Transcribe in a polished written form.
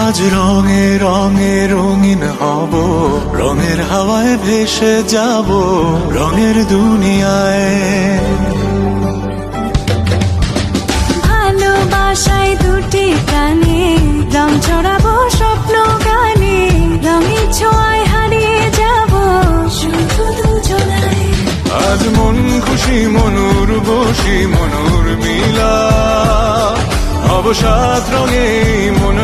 আজ রঙে রঙে রঙিন হব, রঙের হাওয়ায় ভেসে যাব রঙের দুনিয়ায়। ভালোবাসায় দুটি প্রাণে রং ছড়াবো স্বপ্ন গানে, রঙের ছোঁয়ায় হারিয়ে যাব শুধু দুজনায়। আজ মন খুশি মনুর বসি মনুর মিলা, অবসাদ রঙে মন